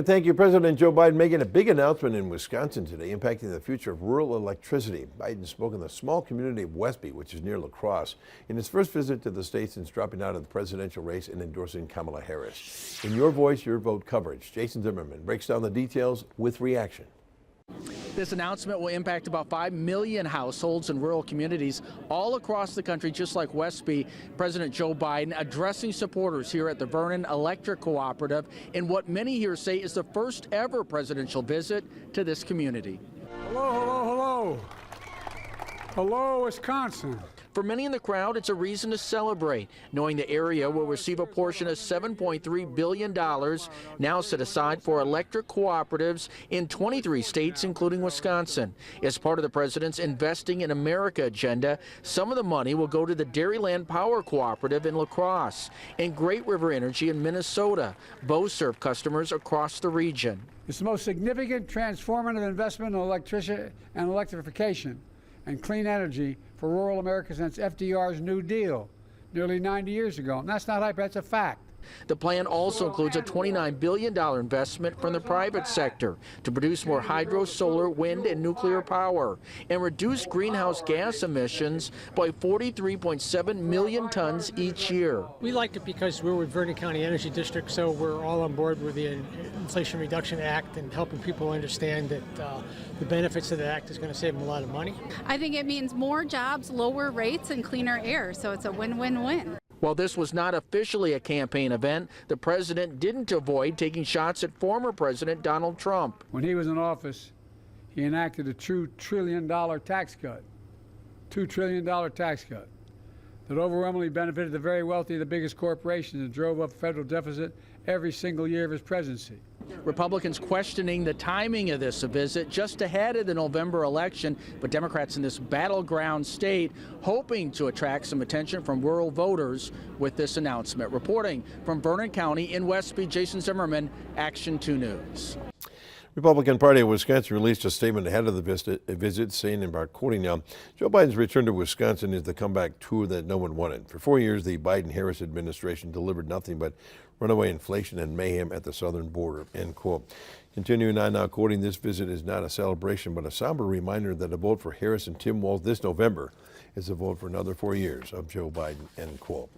Thank you. President Joe Biden making a big announcement in Wisconsin today impacting the future of rural electricity. Biden spoke in the small community of Westby, which is near La Crosse, in his first visit to the state since dropping out of the presidential race and endorsing Kamala Harris. In Your Voice, Your Vote coverage, Jason Zimmerman breaks down the details with reaction. This announcement will impact about 5 million households in rural communities all across the country, just like Westby. President Joe Biden addressing supporters here at the Vernon Electric Cooperative in what many here say is the first ever presidential visit to this community. Hello, hello, hello. Hello, Wisconsin. For many in the crowd, it's a reason to celebrate, knowing the area will receive a portion of $7.3 billion now set aside for electric cooperatives in 23 states, including Wisconsin. As part of the president's Investing in America agenda, some of the money will go to the Dairyland Power Cooperative in La Crosse and Great River Energy in Minnesota. Both serve customers across the region. It's the most significant transformative investment in electricity and electrification and clean energy for rural America since FDR's New Deal nearly 90 years ago. And that's not hype, that's a fact. The plan also includes a $29 billion investment from the private sector to produce more hydro, solar, wind, and nuclear power and reduce greenhouse gas emissions by 43.7 million tons each year. We like it because we're with Vernon County Energy District, so we're all on board with the Inflation Reduction Act and helping people understand that the benefits of the act is going to save them a lot of money. I think it means more jobs, lower rates, and cleaner air, so it's a win-win-win. While this was not officially a campaign event, the president didn't avoid taking shots at former President Donald Trump. When he was in office, he enacted a $2 trillion tax cut. $2 trillion tax cut that overwhelmingly benefited the very wealthy, the biggest corporations, and drove up federal deficit every single year of his presidency. Republicans questioning the timing of this visit just ahead of the November election, but Democrats in this battleground state hoping to attract some attention from rural voters with this announcement. Reporting from Vernon County in Westby, Jason Zimmerman, Action 2 News. Republican Party of Wisconsin released a statement ahead of the visit saying, and quoting now, Joe Biden's return to Wisconsin is the comeback tour that no one wanted. For 4 years, the Biden-Harris administration delivered nothing but runaway inflation and mayhem at the southern border, end quote. Continuing on now, quoting, this visit is not a celebration, but a somber reminder that a vote for Harris and Tim Walz this November is a vote for another 4 years of Joe Biden, end quote.